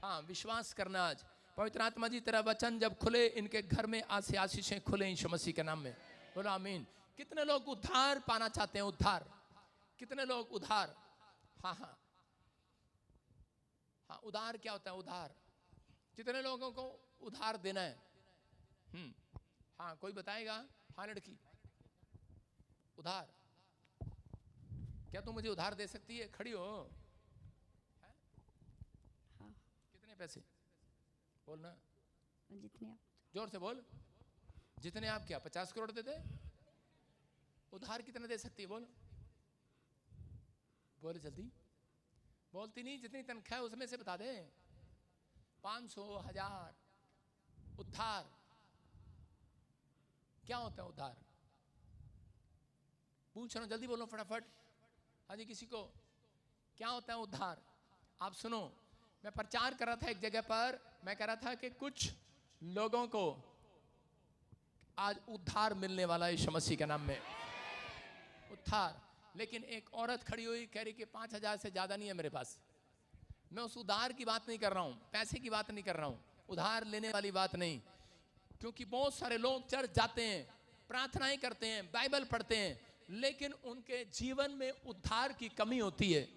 हाँ, विश्वास करना। आज पवित्र आत्मा जी तेरा वचन जब खुले, इनके घर में आज से आशीषें खुले यीशु मसीह के नाम में। बोलो आमीन। कितने लोग उद्धार पाना चाहते हैं? उद्धार, कितने लोग उद्धार? हाँ हाँ हाँ, उधार क्या होता है? उधार, कितने लोगों को उधार देना है? हाँ, कोई बताएगा? हाँ लड़की, उधार, क्या तुम मुझे उधार दे सकती है? खड़ी हो। हाँ। कितने पैसे? बोलना, जितने आप। जोर से बोल। जितने आप क्या 50 करोड़ दे दे? उधार कितने दे सकती है? बोल बोल जल्दी। बोलती नहीं, जितनी तनख्वाह है उसमें से बता दे। 500, 1000। उधार क्या होता है? उधार पूछ रहा हूं, जल्दी बोलो फटाफट। हाँ जी, किसी को क्या होता है उद्धार? आप सुनो, मैं प्रचार कर रहा था एक जगह पर, मैं कह रहा था कि कुछ लोगों को आज उद्धार मिलने वाला है यीशु मसीह के नाम में, उद्धार। लेकिन एक औरत खड़ी हुई कह रही कि 5000 से ज्यादा नहीं है मेरे पास। मैं उस उधार की बात नहीं कर रहा हूं, पैसे की बात नहीं कर रहा हूं, उधार लेने वाली बात नहीं। क्योंकि बहुत सारे लोग चर्च जाते हैं, प्रार्थनाएं करते हैं, बाइबल पढ़ते हैं, लेकिन उनके जीवन में उद्धार की कमी होती है।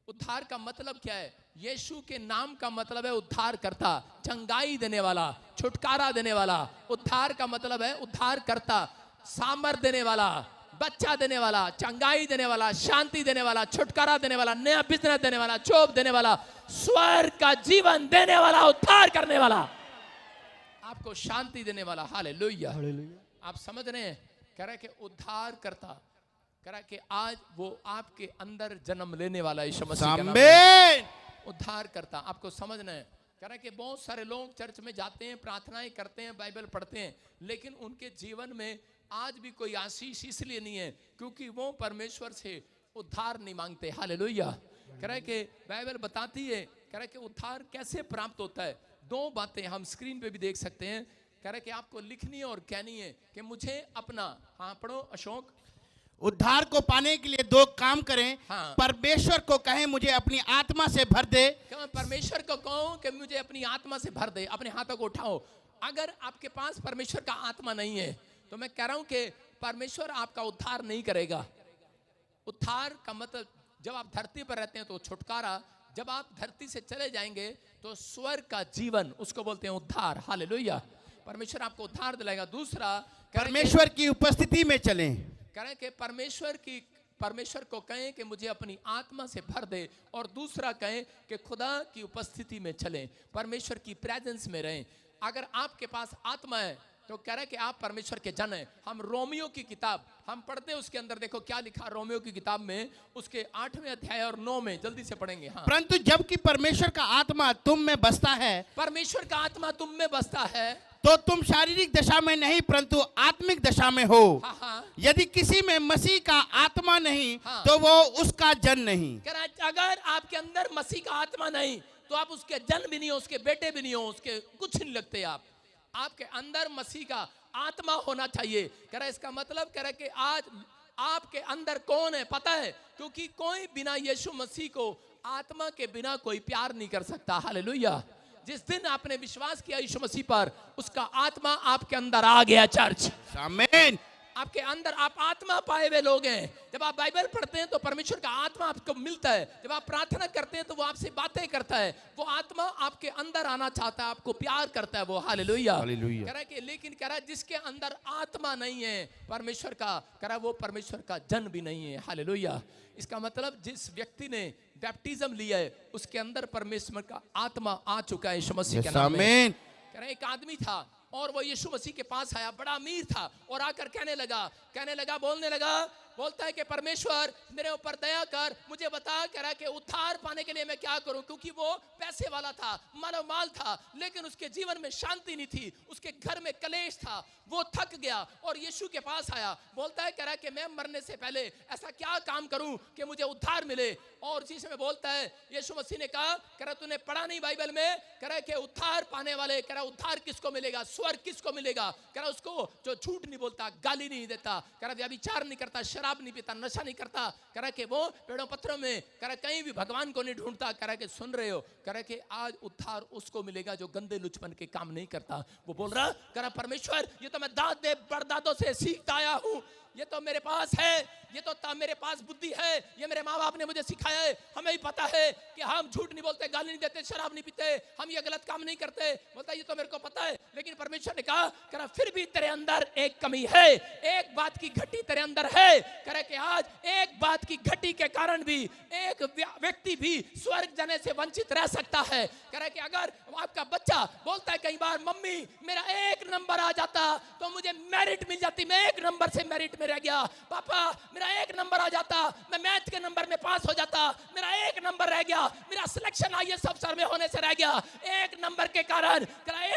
उद्धार का मतलब क्या है? यीशु के नाम का मतलब है उद्धार करता, चंगाई देने वाला, छुटकारा देने वाला। उद्धार का मतलब है उद्धार करता, सामर्थ देने वाला, बच्चा देने वाला, चंगाई देने वाला, शांति देने वाला, छुटकारा देने वाला, नया बिजनेस देने वाला, जॉब देने वाला, स्वर्ग का जीवन देने वाला, उद्धार करने वाला, आपको शांति देने वाला। हालेलुया, आप समझ रहे हैं? कह रहा है कि उद्धार करता, कह रहा है कि आज वो आपके अंदर जन्म लेने वाला यीशु मसीह का नाम है उद्धार करता। आपको समझना है। कह रहा है कि बहुत सारे लोग चर्च में जाते हैं, प्रार्थनाएं करते हैं, बाइबल पढ़ते हैं, लेकिन उनके जीवन में आज भी कोई आशीष इसलिए नहीं है क्योंकि वो परमेश्वर से उद्धार नहीं मांगते। हालेलुया। कह रहा है कि बाइबल बताती है, कह रहा है कि उद्धार कैसे प्राप्त होता है। दो बातें हम स्क्रीन पे भी देख सकते हैं। कह रहा है कि आपको लिखनी है और कहनी है कि मुझे अपना, हाँ पढ़ो अशोक। उद्धार को पाने के लिए दो काम करें। हाँ। परमेश्वर को कहें मुझे अपनी आत्मा से भर दे। परमेश्वर को कहो कि मुझे अपनी आत्मा से भर दे। अपने हाथों को उठाओ। अगर आपके पास परमेश्वर का आत्मा नहीं है तो मैं कह रहा हूं कि परमेश्वर आपका उद्धार नहीं करेगा। उद्धार का मतलब जब आप धरती पर रहते हैं तो छुटकारा, जब आप धरती से चले जाएंगे तो स्वर्ग का जीवन, उसको बोलते हैं उद्धार। हालेलुया। परमेश्वर आपको उद्धार दिलाएगा। दूसरा, परमेश्वर की उपस्थिति में चलें। करें कि परमेश्वर को कहें कि मुझे अपनी आत्मा से भर दे, और दूसरा कहें कि खुदा की उपस्थिति में चलें, परमेश्वर की प्रेजेंस में रहें। अगर आपके पास आत्मा है तो कह रहे कि आप परमेश्वर के जन हैं। हम रोमियो की किताब हम पढ़ते हैं, उसके अंदर देखो क्या लिखा रोमियो की किताब में, उसके 8वें अध्याय और 9 में, जल्दी से पढ़ेंगे। हाँ। परंतु जबकि परमेश्वर का आत्मा तुम में बसता है, परमेश्वर का आत्मा तुम में बसता है, तो तुम शारीरिक दशा में नहीं परंतु आत्मिक दशा में हो। हाँ हाँ। यदि किसी में मसीह का आत्मा नहीं, हाँ। तो वो उसका जन नहीं। अगर आपके अंदर मसीह का आत्मा नहीं तो आप उसके जन भी नहीं हो, उसके बेटे भी नहीं हो, उसके कुछ नहीं लगते आप। आपके अंदर मसीह का आत्मा होना चाहिए। कह रहा है इसका मतलब कह रहा है कि आज आपके अंदर कौन है पता है? क्योंकि कोई बिना यीशु मसीह को, आत्मा के बिना कोई प्यार नहीं कर सकता। हालेलुया। जिस दिन आपने विश्वास किया यीशु मसीह पर, उसका आत्मा आपके अंदर आ गया। चर्च, आमीन। आपके अंदर आप आत्मा पाए हुए लोग हैं। जब आप बाइबल पढ़ते हैं तो परमेश्वर का आत्मा आपको मिलता है। जब आप प्रार्थना करते हैं तो वो आपसे बातें करता है। वो आत्मा आपके अंदर आना चाहता है, आपको प्यार करता है वो। हालेलुया। कह रहा है कि लेकिन कह रहा है जिसके अंदर आत्मा नहीं है परमेश्वर का, कह रहा है वो परमेश्वर का जन भी नहीं है। हालेलुया। इसका मतलब जिस व्यक्ति ने बैप्टिज्म लिया है उसके अंदर परमेश्वर का आत्मा आ चुका है यीशु मसीह के नाम में। कह रहे एक आदमी था और वो यीशु मसीह के पास आया, बड़ा अमीर था, और आकर कहने लगा बोलने लगा, बोलता है कि परमेश्वर मेरे ऊपर दया कर, मुझे बता। कह रहा है कि उद्धार पाने के लिए मैं क्या करूं? क्योंकि वो पैसे वाला था, मानव माल था, लेकिन उसके जीवन में शांति नहीं थी, उसके घर में कलेश था, वो थक गया और यीशु के पास आया। बोलता है, कह रहा है कि मैं मरने से पहले ऐसा क्या काम करूं कि मुझे उद्धार मिले? और उसी समय बोलता है, यीशु मसीह ने कहा, कह रहा तूने पढ़ा नहीं बाइबल में? कह रहा है कि उद्धार पाने वाले, कह रहा उद्धार किसको मिलेगा? स्वर्ग किसको मिलेगा? कह रहा उसको जो झूठ नहीं बोलता, गाली नहीं देता, कह रहा व्यभिचार नहीं करता, शराब नहीं पीता, नशा नहीं करता, कह रहा कि वो पेड़ों पत्थरों में कह रहा कहीं भी भगवान को नहीं ढूंढता, कह रहा कि सुन रहे हो, कह रहा कि आज उद्धार उसको मिलेगा जो गंदे लुचपन के काम नहीं करता। वो बोल रहा, कह रहा परमेश्वर ये तो मैं दादे परदादों से सीखता आया हूँ, ये तो मेरे पास है, ये तो मेरे पास बुद्धि है, ये मेरे माँ बाप ने मुझे सिखाया है, हमें ही पता है कि हम झूठ नहीं बोलते, गाली नहीं देते, शराब नहीं पीते, हम ये गलत काम नहीं करते। बोलता ये तो मेरे को पता है, लेकिन परमेश्वर ने कहा करा फिर भी तेरे अंदर एक कमी है, एक बात की घटी तेरे अंदर है। करे कि आज एक बात की घटी के कारण भी एक व्यक्ति भी स्वर्ग जाने से वंचित रह सकता है। करे कि अगर आपका बच्चा बोलता है कई बार मम्मी मेरा 1 नंबर आ जाता तो मुझे मेरिट मिल जाती, मैं 1 नंबर से मेरिट में रह गया, पापा मेरा 1 नंबर आ जाता, मैं मैथ के नंबर में पास हो जाता, मेरा 1 नंबर रह गया, मेरा सिलेक्शन आईएएस अफसर में होने से रह गया। 1 नंबर के कारण,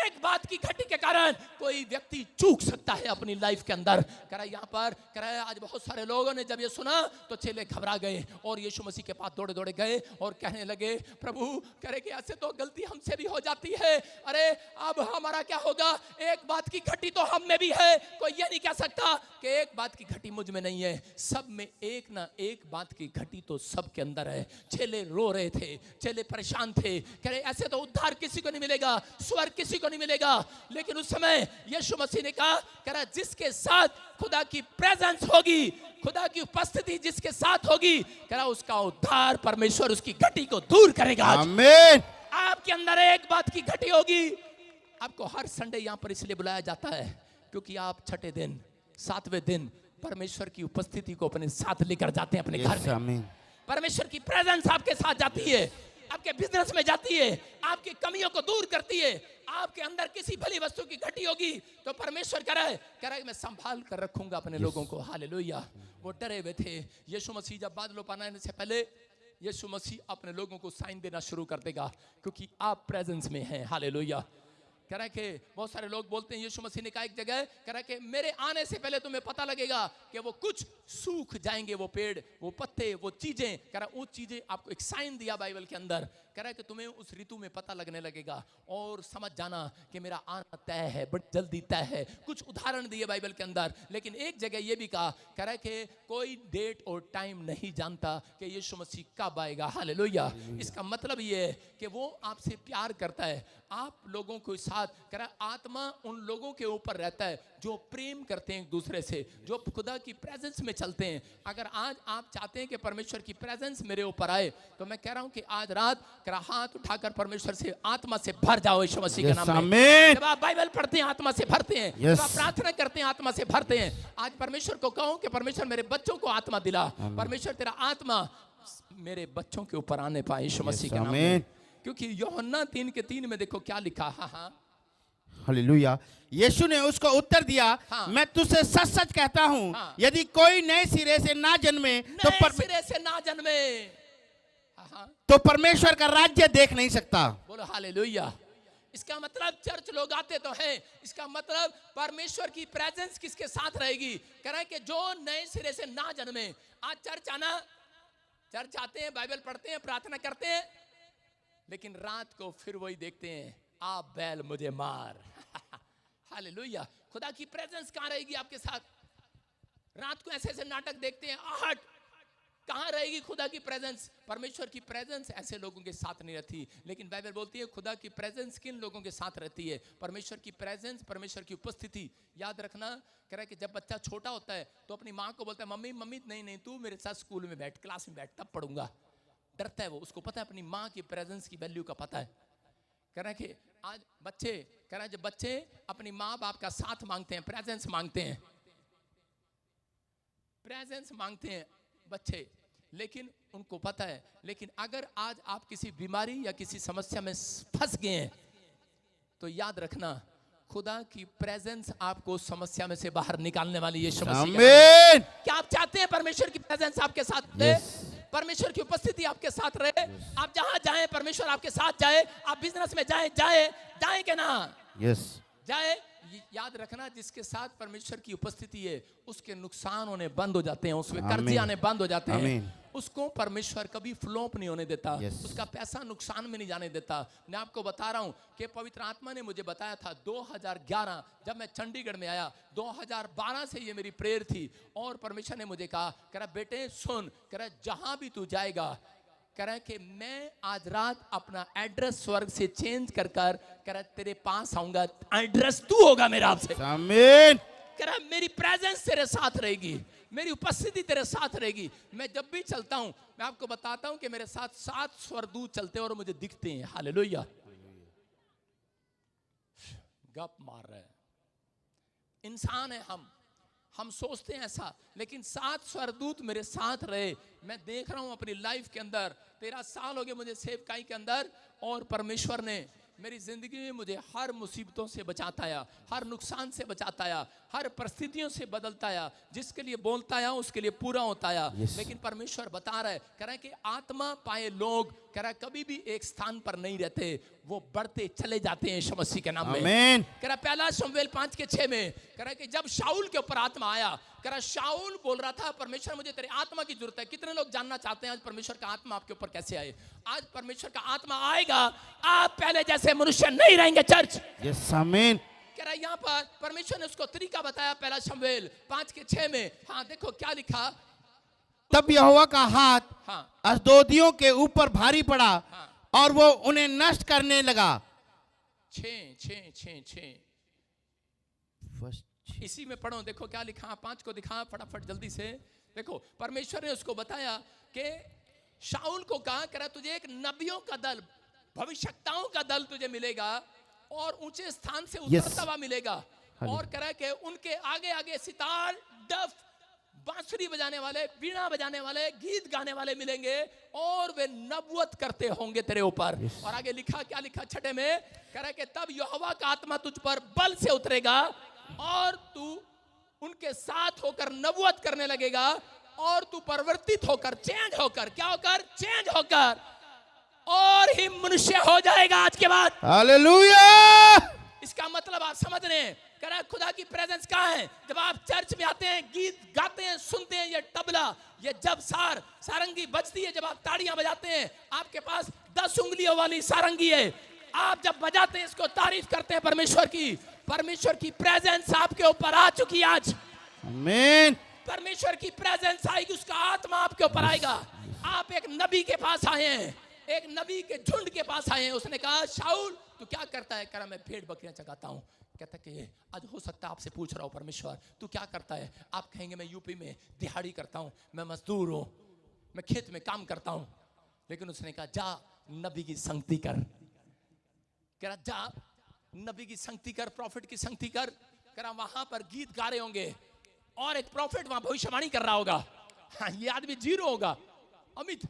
एक बात की घटी के कारण कोई व्यक्ति चूक सकता है अपनी लाइफ के अंदर। यहाँ पर आज बहुत सारे लोगों ने जब ये सुना तो चेले घबरा गए और यीशु मसीह के पास दौड़े दौड़े गए और कहने लगे प्रभु करे कि ऐसे तो गलती हमसे भी हो जाती है, अरे अब हमारा क्या होगा, एक बात की घटी तो हम में भी है, कोई ये नहीं कह सकता कि एक बात की घटी मुझ में नहीं है, सब में एक ना एक बात की घटी तो सबके अंदर है। चेले रो रहे थे, चेले परेशान थे, कह रहे ऐसे तो उद्धार किसी को नहीं मिलेगा, स्वर्ग किसी को नहीं मिलेगा। लेकिन उस समय यीशु मसीह ने कहा कह रहा जिसके साथ खुदा की प्रेजेंस होगी, खुदा की उपस्थिति जिसके साथ होगी, कह रहा उसका उद्धार परमेश्वर उसकी घटी को दूर करेगा। आमीन। आपके अंदर एक बात की घटी होगी। आपको हर संडे यहां पर इसलिए बुलाया जाता है क्योंकि आप छठे दिन 7वें दिन परमेश्वर की उपस्थिति को अपने साथ लेकर जाते हैं अपने घर में। परमेश्वर की प्रेजेंस आपके साथ जाती है, आपके बिजनेस में जाती है, आपकी कमियों को दूर करती है। आपके अंदर किसी भली वस्तु की घटी होगी तो परमेश्वर कह रहा है मैं संभाल कर रखूंगा अपने लोगों को। हालेलुया। वो डरे हुए थे। यीशु मसीह जब बादलों पर आने से पहले यीशु मसीह अपने लोगों को साइन देना शुरू कर देगा क्योंकि आप प्रेजेंस में हैं। हालेलुया। कह रहा है कि बहुत सारे लोग बोलते हैं यीशु मसीह ने कहा एक जगह, कह रहा है कि मेरे आने से पहले तुम्हें पता लगेगा कि वो कुछ सूख जाएंगे, वो पेड़, वो पत्ते, वो चीजें। कह रहा है वो चीजें आपको एक साइन दिया बाइबल के अंदर। कह रहा है कि तुम्हें उस ऋतु में पता लगने लगेगा और समझ जाना कि मेरा आना तय है, बड़ी जल्दी तय है। कुछ उदाहरण दिए बाइबल के अंदर, लेकिन एक जगह ये भी कहा, कह रहा है कि कोई डेट और टाइम नहीं जानता कि यीशु मसीह कब आएगा। हालेलुया। इसका मतलब ये है कि वो आपसे प्यार करता है, आप लोगों के साथ। कह रहा है आत्मा उन लोगों के ऊपर रहता है जो प्रेम करते हैं एक दूसरे से, जो खुदा की प्रेजेंस में चलते हैं। अगर आज आप चाहते हैं कि परमेश्वर की प्रेजेंस मेरे ऊपर आए तो मैं कह रहा हूं कि आज रात हाथ उठाकर परमेश्वर से आत्मा से भर जाओ यीशु मसीह के नाम में। जब आप बाइबल पढ़ते हैं आत्मा से भरते हैं, जब आप प्रार्थना करते हैं आत्मा से भरते हैं। आज परमेश्वर को कहो कि परमेश्वर मेरे बच्चों को आत्मा दिला, परमेश्वर तेरा आत्मा मेरे बच्चों के ऊपर आने पाए यीशु मसीह के नाम में। क्योंकि यूहन्ना 3:3 में देखो क्या लिखा। हाँ हालेलुया। यीशु ने उसको उत्तर दिया, मैं तुझसे सच सच कहता हूँ, यदि कोई नए सिरे से ना जन्मे तो परमेश्वर का राज्य देख नहीं सकता। बोलो हालेलुया। इसका मतलब चर्च लोग आते तो हैं, इसका मतलब परमेश्वर की प्रेजेंस किसके साथ रहेगी। कह रहा है कि जो नए सिरे से ना जन्मे। आज चर्च आते हैं, बाइबल पढ़ते हैं, प्रार्थना करते हैं, लेकिन रात को फिर वही देखते हैं, आप बैल मुझे मार। हालेलुया। खुदा की प्रेजेंस कहाँ रहेगी आपके साथ। रात को ऐसे ऐसे नाटक देखते हैं, आहट, कहाँ रहेगी खुदा की प्रेजेंस। परमेश्वर की प्रेजेंस ऐसे लोगों के साथ नहीं रहती। लेकिन बाइबल बोलती है खुदा की प्रेजेंस किन लोगों के साथ रहती है। परमेश्वर की प्रेजेंस, परमेश्वर की उपस्थिति। याद रखना, कह रहा है कि जब बच्चा छोटा होता है तो अपनी माँ को बोलता है मम्मी मम्मी नहीं तू मेरे साथ स्कूल में बैठ, क्लास में बैठ, तब पढ़ूंगा। डरता है वो, उसको पता है अपनी माँ की प्रेजेंस की वैल्यू का पता है। कह रहा है कि आज बच्चे, कह रहा है जब बच्चे अपनी माँ बाप का साथ मांगते हैं, प्रेजेंस मांगते हैं, प्रेजेंस मांगते हैं बच्चे, लेकिन उनको पता है। लेकिन अगर आज आप किसी बीमारी या किसी समस्या में फंस गए हैं तो याद रखना खुदा की प्रेजेंस आपको समस्या में से बाहर निकालने वाली है। आमीन। क्या आप चाहते हैं परमेश्वर की प्रेजेंस आपके साथ रहे, परमेश्वर की उपस्थिति आपके साथ रहे। आप जहां जाएं परमेश्वर आपके साथ जाए। आप बिजनेस में जाए कि ना जाए। याद रखना जिसके साथ परमेश्वर की उपस्थिति है उसके नुकसान होने बंद हो जाते हैं, उसमें कर्जे आने बंद हो जाते हैं, उसको परमेश्वर कभी फ्लॉप नहीं होने देता, Yes. उसका पैसा नुकसान में नहीं जाने देता। मैं आपको बता रहा हूं कि पवित्र आत्मा ने मुझे बताया था 2011 जब मैं चंडीगढ़ में आया, 2012 से ये मेरी प्रेयर थी और परमेश्वर ने मुझे कहा, कह रहा बेटे सुन, कह रहा जहां भी तू जाएगा, कह रहा कि मैं आज रात अपना एड्रेस स्वर्ग से चेंज कर कर कह रहा तेरे पास आऊंगा, एड्रेस तू होगा मेरा आपसे। आमीन। कह रहा मेरी प्रेजेंस तेरे साथ रहेगी, मेरी उपस्थिति तेरे साथ रहेगी। मैं जब भी चलता हूं, मैं आपको बताता हूं कि मेरे साथ 7 स्वर्गदूत चलते हैं और मुझे दिखते हैं। हालेलुया। गप मार रहे हैं, इंसान है हम सोचते हैं ऐसा, लेकिन 7 स्वर्गदूत मेरे साथ रहे। मैं देख रहा हूं अपनी लाइफ के अंदर, 13 साल हो गए मुझे सेवकाई के अंदर, और परमेश्वर ने मेरी जिंदगी में मुझे हर मुसीबतों से बचाता आया, हर नुकसान से बचाता आया, हर परिस्थितियों से बदलता आया। जिसके लिए बोलता आया उसके लिए पूरा होता आया। Yes. लेकिन परमेश्वर बता रहा है, कह रहा है कि आत्मा पाए लोग, कह रहा है कभी भी एक स्थान पर नहीं रहते, वो बढ़ते चले जाते हैं यीशु मसीह के नाम में। आमीन। कह रहा पहला शमूएल 5:6 में कह रहा है कि जब शाऊल के ऊपर आत्मा आया, कह रहा शाऊल बोल रहा था परमेश्वर मुझे तेरे आत्मा की जरूरत है। कितने लोग जानना चाहते हैं आज परमेश्वर का आत्मा आपके ऊपर कैसे आए? आज परमेश्वर का आत्मा आएगा, आप पहले जैसे मनुष्य नहीं रहेंगे चर्च। यस आमीन। कह रहा यहाँ पर परमेश्वर ने उसको तरीका बताया पहला शमूएल 5:6 में। हाँ देखो क्या लिखा, तब यहोवा का हाथ हाँ अशदोदियों के ऊपर भारी पड़ा हाँ और वो उन्हें नष्ट करने लगा। 6 इसी में पढ़ो, देखो क्या लिखा, 5 को दिखा फटाफट जल्दी से। देखो परमेश्वर ने उसको बताया कि शाऊल को कहा, कह रहा तुझे एक नबियों का दल, भविष्यवक्ताओं का दल तुझे मिलेगा और ऊंचे स्थान से उतरता हुआ मिलेगा। और कह रहा है कि उनके आगे आगे सितार, डफ, बांसुरी बजाने वाले, वीणा बजाने वाले, गीत गाने वाले मिलेंगे और वे नबूवत करते होंगे तेरे ऊपर। और आगे लिखा, क्या लिखा 6 में, कह रहा है कि तब यहोवा का आत्मा तुझ पर बल से उतरेगा और तू उनके साथ होकर नबूवत करने लगेगा और तू परिवर्तित होकर, चेंज होकर, क्या होकर, चेंज होकर और ही मनुष्य हो जाएगा आज के बाद। हालेलुया। इसका मतलब आप समझ रहे हैं, कह रहा खुदा की प्रेजेंस कहाँ है? जब आप चर्च में आते हैं, गीत गाते हैं, सुनते हैं, ये तबला, ये जब सारंगी बजती है, जब आप ताड़ियां बजाते हैं, आपके पास 10 उंगलियों वाली सारंगी है, आप जब बजाते हैं इसको तारीफ करते हैं परमेश्वर की प्रेजेंस आपके ऊपर आ चुकी है आज। आमीन। परमेश्वर की प्रेजेंस आएगी, उसका आत्मा आपके ऊपर आएगा। आप एक नबी के पास आए हैं, एक नबी के झुंड के पास आए हैं। उसने कहा शाऊल तू क्या करता है? कह रहा मैं भेड़ बकरियां चगाता हूं। कहता कि आज हो सकता है आपसे पूछ रहा हूं परमेश्वर तू क्या करता है? आप कहेंगे मैं यूपी में दिहाड़ी करता हूं, मैं मजदूर हूं, मैं खेत में काम करता हूं। लेकिन उसने कहा जा नबी की संगति कर। कह रहा जा नबी की संगति कर, प्रॉफिट की संगति कर। कह रहा वहां पर गीत गा रहे होंगे और एक प्रॉफिट वहां भविष्यवाणी कर रहा होगा। हाँ, ये आदमी जीरो होगा, अमित,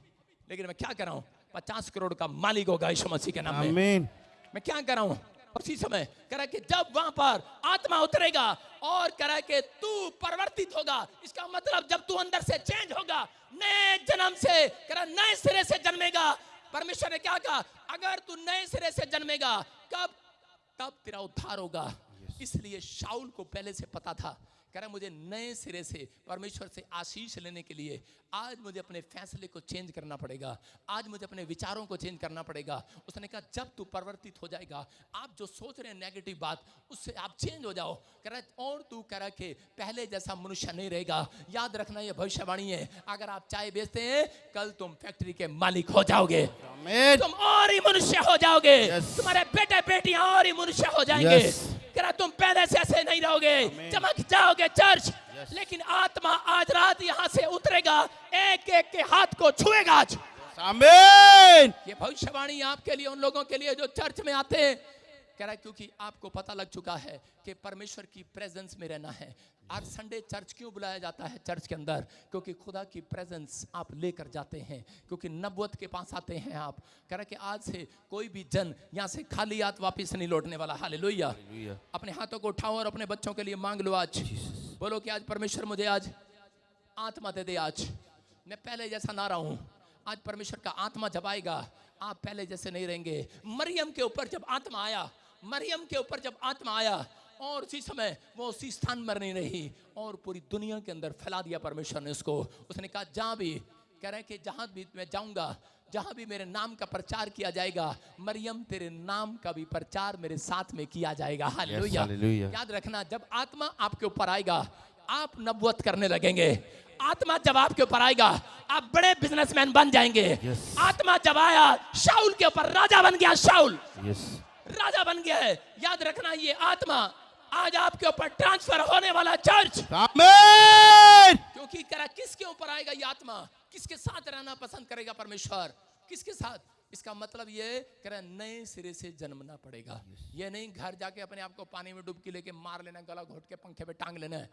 लेकिन मैं क्या कर रहा हूं, 50 करोड़ का मालिक होगा यीशु मसीह के नाम में। आमीन। मैं क्या कर रहा हूं? उसी समय कह रहा कि जब वहां पर आत्मा उतरेगा और कह रहा कि तू परिवर्तित होगा, इसका मतलब जब तू अंदर से चेंज होगा, नए जन्म से, कह रहा नए सिरे से जन्मेगा। परमेश्वर ने क्या कहा? अगर तू नए सिरे से जन्मेगा, कब? तब तेरा उद्धार होगा। इसलिए शाऊल को पहले से पता था, कह रहा मुझे नए सिरे से परमेश्वर से आशीष लेने के लिए आज मुझे अपने फैसले को चेंज करना पड़ेगा, आज मुझे अपने विचारों को चेंज करना पड़ेगा। उसने कहा जब तू परिवर्तित हो जाएगा, आप जो सोच रहे हैं नेगेटिव बात, उससे आप चेंज हो जाओ। कह रहा और तू कह रहा कि पहले जैसा मनुष्य नहीं रहेगा। याद रखना ये भविष्यवाणी है। अगर आप चाय बेचते हैं, कल तुम फैक्ट्री के मालिक हो जाओगे, तुम और ही मनुष्य हो जाओगे, तुम्हारे बेटे बेटियां और ही मनुष्य हो जाएंगे। कह रहा तुम पहले से ऐसे नहीं रहोगे, चमक जाओगे चर्च। लेकिन आत्मा आज रात यहां से उतरेगा, एक एक के हाथ को छुएगा आज। आमीन। ये भविष्यवाणी आपके लिए, उन लोगों के लिए जो चर्च में आते हैं। कह रहा क्योंकि आपको पता लग चुका है कि परमेश्वर की प्रेजेंस में रहना है। आज संडे चर्च क्यों बुलाया जाता है चर्च के अंदर? क्योंकि खुदा की प्रेजेंस आप लेकर जाते हैं, क्योंकि नबूवत के पास आते हैं आप। कह रहा कि आज से कोई भी जन यहाँ से खाली हाथ वापस नहीं लौटने वाला। हालेलुया। अपने हाथों को उठाओ और अपने बच्चों के लिए मांग लो आज। बोलो कि आज परमेश्वर मुझे आज आत्मा दे दे। आज मैं पहले जैसा ना रहा हूँ। आज परमेश्वर का आत्मा जब आएगा, आप पहले जैसे नहीं रहेंगे। मरियम के ऊपर जब आत्मा आया, मरियम के ऊपर जब आत्मा आया, और उसी समय वो उसी स्थान में नहीं रही और पूरी दुनिया के अंदर फैला दिया परमेश्वर ने उसको। उसने कहा जा भी, कह रहे हैं कि जहां भी मैं जाऊंगा, जहां भी मेरे नाम का प्रचार किया जाएगा, मरियम तेरे नाम का भी प्रचार मेरे साथ में किया जाएगा। हालेलुया। हालेलुया। याद रखना, जब आत्मा आपके ऊपर आएगा आप नबूवत करने लगेंगे। आत्मा जब आपके ऊपर आएगा आप बड़े बिजनेसमैन बन जाएंगे। आत्मा जब आया शाऊल के ऊपर, राजा बन गया। शाऊल राजा बन गया है। याद रखना, ये आत्मा आज आपके ऊपर ट्रांसफर होने वाला चर्च। आमीन। क्योंकि करा किसके ऊपर आएगा ये आत्मा, किसके साथ रहना पसंद करेगा परमेश्वर, किसके साथ? इसका मतलब ये करा नए सिरे से जन्मना पड़ेगा। ये नहीं घर जाके अपने आप को पानी में डुबकी लेके मार लेना, गला घोट के पंखे पे टांग लेना है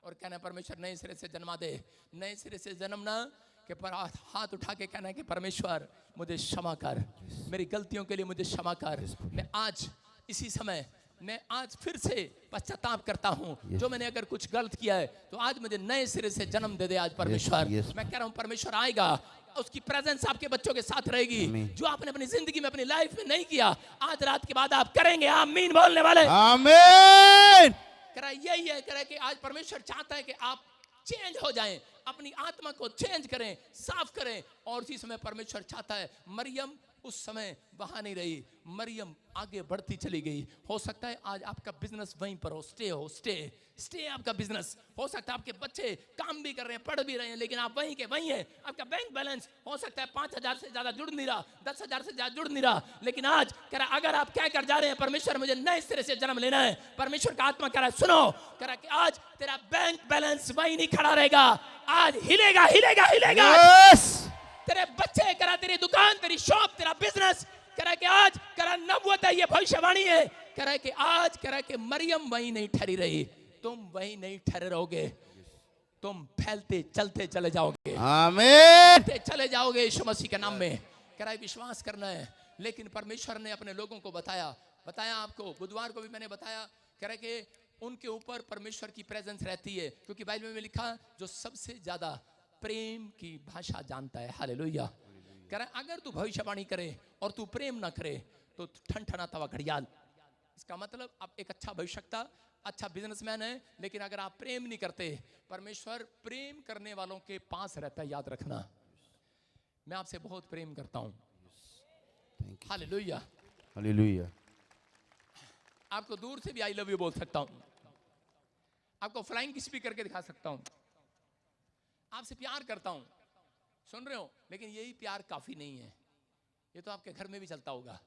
और कहना परमेश्वर नए सिरे से जन्मा दे। नए सिरे से जन्मना के पर हाथ उठा के कहना है कि परमेश्वर मुझे क्षमा कर, मेरी गलतियों के लिए मुझे क्षमा कर। मैं आज इसी समय मैं आज फिर से पश्चाताप करता हूं। जो मैंने अगर कुछ गलत किया है तो आज मुझे नए सिरे से जन्म दे दे आज परमेश्वर। मैं कह रहा हूं परमेश्वर आएगा, उसकी प्रेजेंस आपके बच्चों के साथ रहेगी। जो आपने अपनी जिंदगी में अपनी लाइफ में नहीं किया, आज रात के बाद आप करेंगे। आमीन बोलने वाले। आमीन। करा यही है, करा कि आज परमेश्वर चाहता है कि आप चेंज हो जाएं, अपनी आत्मा को चेंज करें, साफ करें। और इसी समय परमेश्वर चाहता है, मरियम उस समय वहां नहीं रही, मरियम आगे बढ़ती चली गई। हो सकता है आज आपका बिजनेस वहीं पर हो, स्टे आपका बिजनेस। हो सकता है आपके बच्चे काम भी कर रहे हैं, पढ़ भी रहे हैं, लेकिन आप वहीं के वहीं हैं। आपका बैंक बैलेंस हो सकता है 5,000 से ज्यादा जुड़ नहीं रहा, 10,000 से ज्यादा जुड़ नहीं रहा। लेकिन आज कह रहा अगर आप क्या कर जा रहे हैं, परमेश्वर मुझे नए सिरे से जन्म लेना है। परमेश्वर का आत्मा कह रहा है सुनो, कह रहा कि आज तेरा बैंक बैलेंस वहीं नहीं खड़ा रहेगा, आज हिलेगा हिलेगा हिलेगा। तेरे बच्चे करा, तेरी दुकान, तेरी शॉप, तेरा बिजनेस, करा कि आज करा नबूवत है, ये भविष्यवाणी है। करा कि आज करा कि मरियम वहीं नहीं ठहरी रही, तुम वहीं नहीं ठहरे रहोगे, तुम फैलते चलते चले जाओगे। आमीन। चले जाओगे यीशु मसीह के नाम में। करा विश्वास करना है। लेकिन परमेश्वर ने अपने लोगों को बताया आपको, बुधवार को भी मैंने बताया, करा कि उनके ऊपर परमेश्वर की प्रेजेंस रहती है। क्योंकि बाइबल में लिखा जो सबसे ज्यादा प्रेम की भाषा जानता है। हालेलुया। कह रहा अगर तू भविष्यवाणी करे और तू प्रेम ना करे तो ठनठनाता हुआ घड़ियाल। इसका मतलब आप एक अच्छा भविष्यवक्ता, अच्छा बिजनेसमैन है, लेकिन अगर आप प्रेम नहीं करते, परमेश्वर प्रेम करने वालों के पास रहता है। याद रखना, मैं आपसे बहुत प्रेम करता हूं। Hallelujah hallelujah. आपको दूर से भी आई लव यू बोल सकता हूं, आपको फ्लाइंग किस भी करके दिखा सकता हूं, आपसे प्यार करता हूं, सुन रहे हो? लेकिन यही प्यार काफी नहीं है। ये तो आपके घर में भी चलता होगा।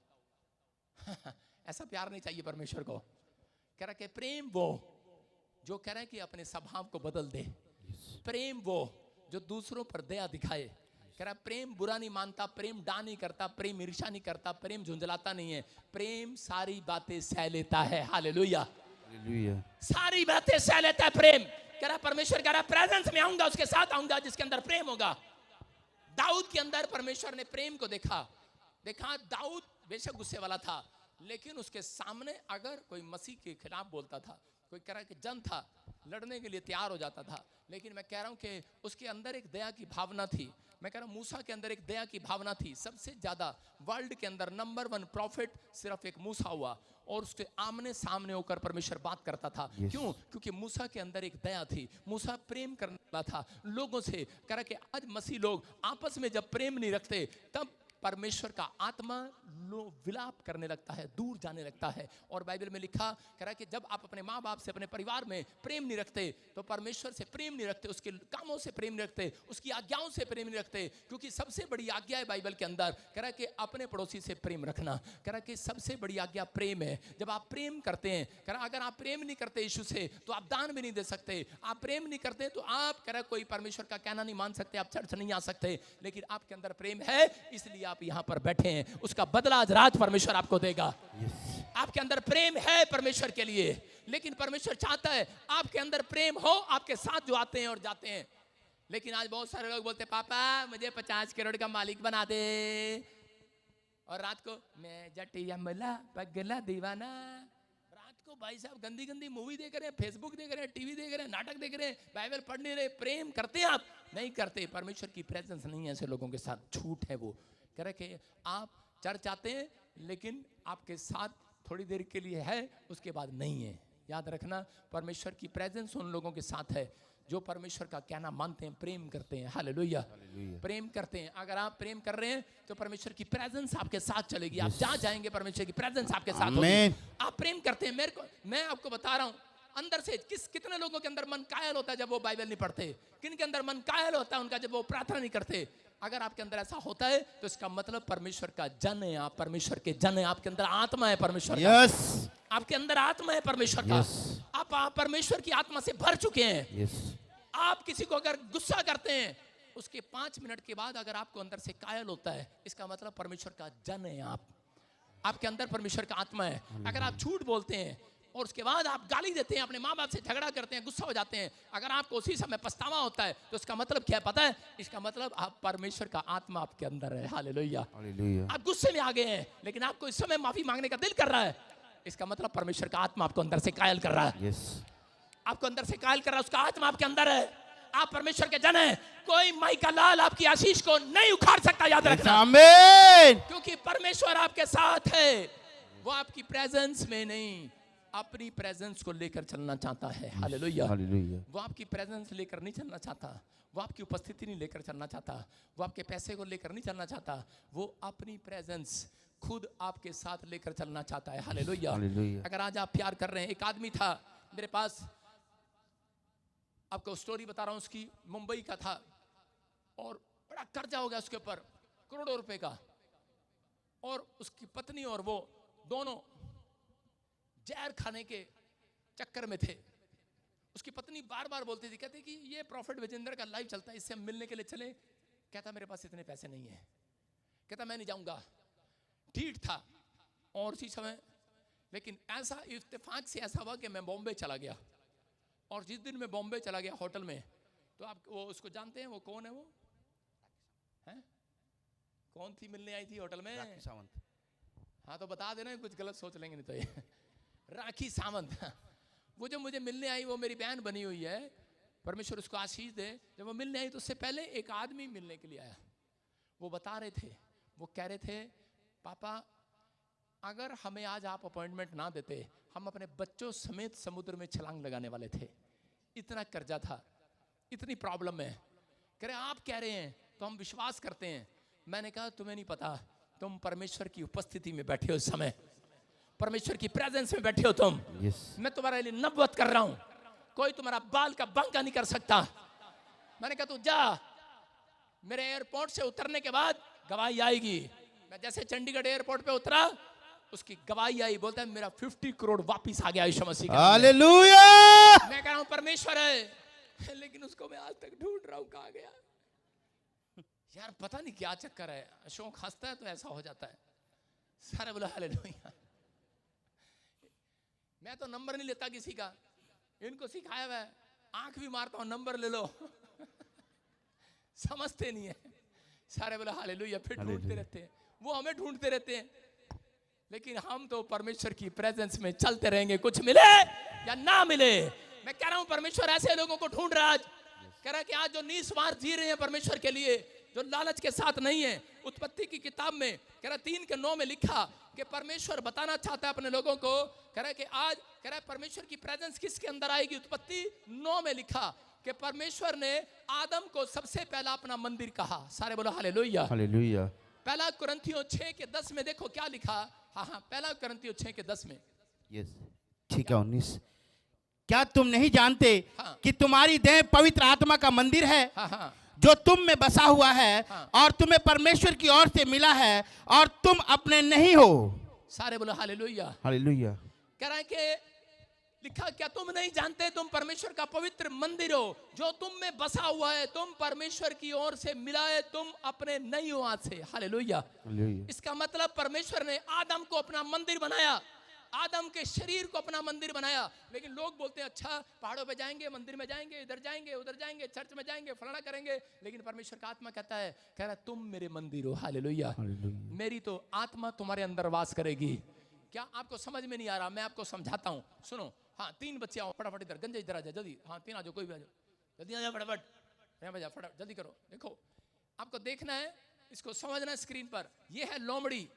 ऐसा प्यार नहीं चाहिए परमेश्वर को। कह रहा कि प्रेम वो जो कह रहा है कि अपने स्वभाव को बदल दे, प्रेम वो जो दूसरों पर दया दिखाए। कह रहा प्रेम बुरा नहीं मानता, प्रेम डा नहीं करता, प्रेम ईर्ष्या नहीं करता, प्रेम झुंझलाता नहीं है, प्रेम सारी बातें सह लेता है। हालेलुया। सारी बातें सह लेता है प्रेम। कह रहा परमेश्वर कह रहा प्रेजेंस में आऊंगा, उसके साथ आऊंगा जिसके अंदर प्रेम होगा। दाऊद के अंदर परमेश्वर ने प्रेम को देखा। दाऊद बेशक गुस्से वाला था, लेकिन उसके सामने अगर कोई मसीह के खिलाफ बोलता था, कोई कह रहा कि जन था, लड़ने के लिए तैयार हो जाता था। लेकिन मैं कह रहा हूं कि उसके अंदर एक दया की भावना थी। मैं कह रहा हूं मूसा के अंदर एक दया की भावना थी। सबसे ज्यादा वर्ल्ड के अंदर नंबर 1 प्रॉफिट सिर्फ एक मूसा हुआ, और उसके आमने सामने होकर परमेश्वर बात करता था। क्यों? क्योंकि मूसा के अंदर एक दया थी, मूसा प्रेम करने वाला था लोगों से। कह रहा कि आज मसीह लोग आपस में जब प्रेम नहीं रखते, तब परमेश्वर का आत्मा विलाप करने लगता है, दूर जाने लगता है। और बाइबल में लिखा कह रहा है कि जब आप अपने माँ बाप से, अपने परिवार में प्रेम नहीं रखते, तो परमेश्वर से प्रेम नहीं रखते, उसके कामों से प्रेम नहीं रखते, उसकी आज्ञाओं से प्रेम नहीं रखते। क्योंकि सबसे बड़ी आज्ञा है बाइबल के अंदर, कह रहा है कि अपने पड़ोसी से प्रेम रखना। कह रहा है कि सबसे बड़ी आज्ञा प्रेम है। जब आप प्रेम करते हैं, कह रहा अगर आप प्रेम नहीं करते यीशु से, तो आप दान भी नहीं दे सकते। आप प्रेम नहीं करते तो आप कह रहा कोई परमेश्वर का कहना नहीं मान सकते, आप चर्च नहीं आ सकते। लेकिन आपके अंदर प्रेम है, इसलिए आप यहां पर बैठे हैं। उसका बदला आज रात परमेश्वर आपको देगा। आपके अंदर प्रेम है परमेश्वर के लिए, लेकिन परमेश्वर चाहता है आपके अंदर प्रेम हो, आपके साथ जो आते हैं और जाते हैं। लेकिन आज बहुत सारे लोग बोलते पापा मुझे 50 करोड़ का मालिक बना दे, और रात को मैं जटिया मला पगला दीवाना। रात को भाई साहब गंदी गंदी मूवी देख रहे हैं, फेसबुक देख रहे हैं, टीवी देख रहे हैं, नाटक देख रहे हैं, बाइबल पढ़ नहीं रहे। प्रेम करते हैं आप? नहीं करते। परमेश्वर की प्रेजेंस नहीं है ऐसे लोगों के साथ, झूठ है वो। कह रहे कि आप चर्च आते हैं, लेकिन आपके साथ थोड़ी देर के लिए है, उसके बाद नहीं है। याद रखना, परमेश्वर की प्रेजेंस उन लोगों के साथ है जो परमेश्वर का कहना मानते हैं, प्रेम करते हैं। हालेलुया, प्रेम करते हैं। अगर आप प्रेम कर रहे हैं तो परमेश्वर की प्रेजेंस आपके साथ चलेगी। आप जहां जाएंगे परमेश्वर की प्रेजेंस आपके साथ होगी। आप प्रेम करते हैं। मैं आपको बता रहा हूं, अंदर से कितने लोगों के अंदर मन कायल होता है जब वो बाइबल नहीं पढ़ते, किन के अंदर मन कायल होता है उनका जब वो प्रार्थना नहीं करते। अगर आपके अंदर ऐसा होता है तो इसका मतलब परमेश्वर का जन है, आप परमेश्वर के जन है, आपके अंदर आत्मा है परमेश्वर का। आपके अंदर आत्मा है परमेश्वर का। आप परमेश्वर की आत्मा से भर चुके हैं। आप किसी को अगर गुस्सा करते हैं, उसके 5 मिनट के बाद अगर आपको अंदर से कायल होता है, इसका मतलब परमेश्वर का जन है आप, आपके अंदर परमेश्वर का आत्मा है। अगर आप झूठ बोलते हैं और उसके बाद आप गाली देते हैं, अपने माँ बाप से झगड़ा करते हैं, गुस्सा हो जाते हैं, अगर आपको उसी समय पछतावा होता है तो इसका मतलब क्या है पता है? इसका मतलब आप परमेश्वर का आत्मा आपके अंदर है। हालेलुया। आप गुस्से में आ गए हैं लेकिन आपको इस समय माफी मांगने का दिल कर रहा है, इसका मतलब परमेश्वर का आत्मा आपको अंदर से कायल कर रहा है। आपको अंदर से कायल कर रहा है, उसका आत्मा आपके अंदर है। आप परमेश्वर के जन हैं। कोई माई का लाल आपकी आशीष को नहीं उखाड़ सकता, याद रखना। आमीन। क्योंकि परमेश्वर आपके साथ है। वो आपकी प्रेजेंस में नहीं, अपनी प्रेजेंस को लेकर चलना चाहता है। हालेलुया। वो आपकी प्रेजेंस लेकर नहीं चलना चाहता, वो आपकी उपस्थिति नहीं लेकर चलना चाहता, वो आपके पैसे को लेकर नहीं चलना चाहता, वो अपनी प्रेजेंस खुद आपके साथ लेकर चलना चाहता है। हालेलुया। अगर आज आप प्यार कर रहे हैं, एक आदमी था मेरे पास, आपको स्टोरी बता रहा हूं उसकी, मुंबई का था और बड़ा कर्जा हो गया उसके ऊपर करोड़ों रुपए का, और उसकी पत्नी और वो दोनों जहर खाने के चक्कर में थे। उसकी पत्नी बार बार बोलती थी, कहती कि ये प्रॉफिट विजेंद्र का लाइव चलता है, इससे हम मिलने के लिए चले। कहता मेरे पास इतने पैसे नहीं है, कहता मैं नहीं जाऊंगा। ठीक था। और उसी समय लेकिन ऐसा इत्तेफाक से ऐसा हुआ कि मैं बॉम्बे चला गया, और जिस दिन मैं बॉम्बे चला गया होटल में, तो आप वो उसको जानते हैं, वो कौन है? वो है कौन थी मिलने आई थी होटल में? राखी सावंत। हाँ तो बता देना, कुछ गलत सोच लेंगे नहीं तो ये राखी सावंत। वो जो मुझे मिलने आई वो मेरी बहन बनी हुई है, परमेश्वर उसको आशीष दे। जब वो मिलने आई तो उससे पहले एक आदमी मिलने के लिए आया। वो बता रहे थे, वो कह रहे थे पापा अगर हमें आज आप अपॉइंटमेंट ना देते, हम अपने बच्चों समेत समुद्र में छलांग लगाने वाले थे। इतना कर्जा था, इतनी प्रॉब्लम है। कह रहे आप कह रहे हैं तो हम विश्वास करते हैं। मैंने कहा तुम्हें नहीं पता, तुम परमेश्वर की उपस्थिति में बैठे हो, इस समय परमेश्वर की प्रेजेंस में बैठे हो तुम। मैं तुम्हारे लिए नबूवत कर रहा हूं, कोई तुम्हारा बाल का बंका नहीं कर सकता। मैंने कहा तू जा, मेरे एयरपोर्ट से उतरने के बाद गवाही आएगी। मैं जैसे चंडीगढ़ एयरपोर्ट पे उतरा, उसकी गवाही आई, बोलता है मेरा 50 करोड़ वापिस आ गया यीशु मसीह का। हालेलुया। मैं कह रहा हूं परमेश्वर है, लेकिन उसको मैं आज तक ढूंढ रहा हूं, कहां गया यार, पता नहीं क्या चक्कर है। अशोक हंसता है तो ऐसा हो जाता है। सारे बोला हालेलुया। मैं तो नंबर नहीं लेता किसी का, इनको सिखाया हुआ है, आंख भी मारता हूं नंबर ले लो। समझते नहीं है। सारे बोला हालेलुया। फिर ढूंढते रहते हैं, वो हमें ढूंढते रहते हैं, लेकिन हम तो परमेश्वर की प्रेजेंस में चलते रहेंगे, कुछ मिले या ना मिले। मैं कह रहा हूं परमेश्वर ऐसे लोगों को ढूंढ रहा है आज। कह रहा है कि आज जो निस्वार्थ जी रहे हैं परमेश्वर के लिए, जो लालच के साथ नहीं है। उत्पत्ति की किताब में कह रहा 3:9 में लिखा कि परमेश्वर बताना चाहता है अपने लोगों को। कह रहा है कि आज कह रहा है परमेश्वर की प्रेजेंस किसके अंदर आएगी। उत्पत्ति 9 में लिखा कि परमेश्वर ने आदम को सबसे पहला अपना मंदिर कहा। सारे बोलो हालेलुया। हालेलुया। पहला कुरिन्थियों 6:10 में देखो क्या लिखा। हाँ, पहला कुरिन्थियों 6:10 में। यस, ठीक है। 19, क्या तुम नहीं जानते कि तुम्हारी देह पवित्र आत्मा का मंदिर है, जो तुम में बसा हुआ है, और तुम्हें परमेश्वर की ओर से मिला है, और तुम अपने नहीं हो। सारे बोलो हालेलुया। हालेलुया। कह रहा है कि लिखा, क्या तुम नहीं जानते तुम परमेश्वर का पवित्र मंदिर हो, जो तुम में बसा हुआ है, तुम परमेश्वर की ओर से मिला है, तुम अपने नहीं हो आज से। हालेलुया। इसका मतलब परमेश्वर ने आदम को अपना मंदिर बनाया, आदम के शरीर को अपना मंदिर बनाया। लेकिन लोग बोलते हैं अच्छा पहाड़ों पे जाएंगे, मंदिर में जाएंगे, इधर जाएंगे, उधर जाएंगे, चर्च में जाएंगे, फलाना करेंगे। लेकिन परमेश्वर का आत्मा कहता है, कह रहा तुम मेरे मंदिर हो। हालेलुया। मेरी तो आत्मा तुम्हारे अंदर वास करेगी। क्या आपको समझ में नहीं आ रहा? मैं आपको समझाता हूँ, सुनो। हाँ, 3 बच्चे आओ फटाफट इधर, गंजे इधर आ जाओ जल्दी। हाँ 3 आ जाओ, कोई भी आ जाओ, जल्दी आ जाओ फटाफट, फटाफट जल्दी करो। देखो आपको देखना है, इसको समझना है स्क्रीन पर। ये है लोमड़ी,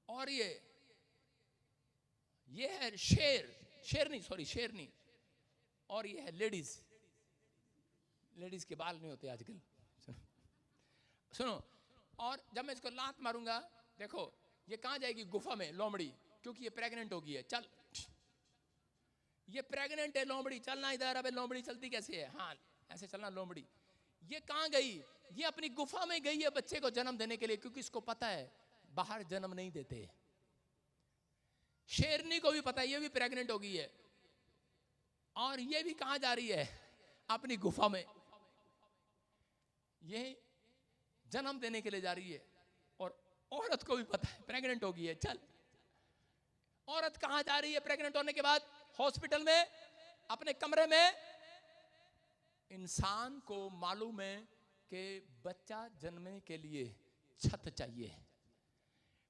और ये है शेरनी, और ये है लेडीज। लेडीज के बाल नहीं होते आजकल। सुनो, और जब मैं इसको लात मारूंगा, देखो ये कहां जाएगी? गुफा में, लोमड़ी, क्योंकि ये प्रेग्नेंट हो गई है। चल, ये प्रेग्नेंट है लोमड़ी, चलना इधर। अबे लोमड़ी चलती कैसे है? हाँ ऐसे चलना लोमड़ी। ये कहां गई? ये अपनी गुफा में गई है बच्चे को जन्म देने के लिए, क्योंकि इसको पता है बाहर जन्म नहीं देते। शेरनी को भी पता है, ये भी प्रेग्नेंट हो गई है, और ये भी कहां जा रही है? अपनी गुफा में। ये जन्म देने के लिए जा रही है, और औरत को भी पता है प्रेग्नेंट हो गई है। चल, औरत कहां जा रही है प्रेग्नेंट होने के बाद? हॉस्पिटल में, अपने कमरे में। इंसान को मालूम है कि बच्चा जन्मने के लिए छत चाहिए।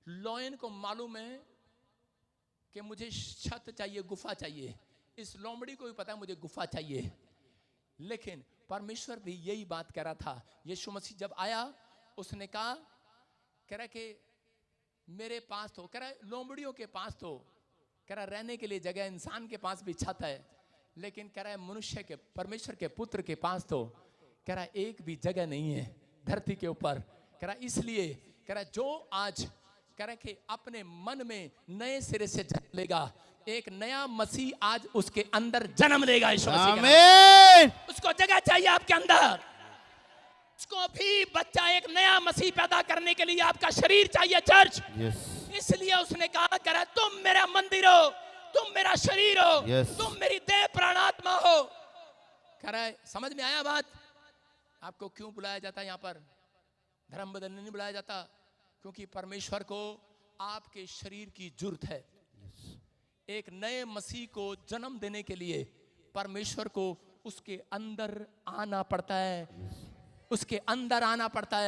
लॉयन को मालूम है कि मुझे छत चाहिए, गुफा चाहिए। इस लोमड़ी को भी पता है मुझे गुफा चाहिए। लेकिन परमेश्वर भी यही बात कह रहा था। यीशु मसीह जब आया, उसने कहा, कह रहा कि मेरे पास तो, कह रहा लोमड़ियों के पास तो, कह रहा रहने के लिए जगह, इंसान के पास भी छत है, लेकिन कह रहा है मनुष्य के, परमेश्वर के पुत्र के पास तो, कह रहा एक भी जगह नहीं है धरती के ऊपर। कह रहा इसलिए, कह रहा जो आज, कह रहा कि अपने मन में नए सिरे से जन्म लेगा, एक नया मसीह आज उसके अंदर जन्म लेगा। यीशु मसीह, आमीन। उसको जगह चाहिए आपके अंदर। उसको भी बच्चा, एक नया मसीह पैदा करने के लिए आपका शरीर चाहिए, चर्च। इसलिए उसने कहा, कह रहा तुम मेरा मंदिर हो, तुम मेरा शरीर हो, तुम मेरी देह प्राण आत्मा हो। कह रहा है, समझ में आया बात? आपको क्यों बुलाया जाता है यहाँ पर? धर्म बदलने नहीं बुलाया जाता, क्योंकि परमेश्वर को आपके शरीर की जरूरत है। एक नए मसीह को जन्म देने के लिए परमेश्वर को उसके अंदर आना पड़ता है, उसके अंदर आना पड़ता है।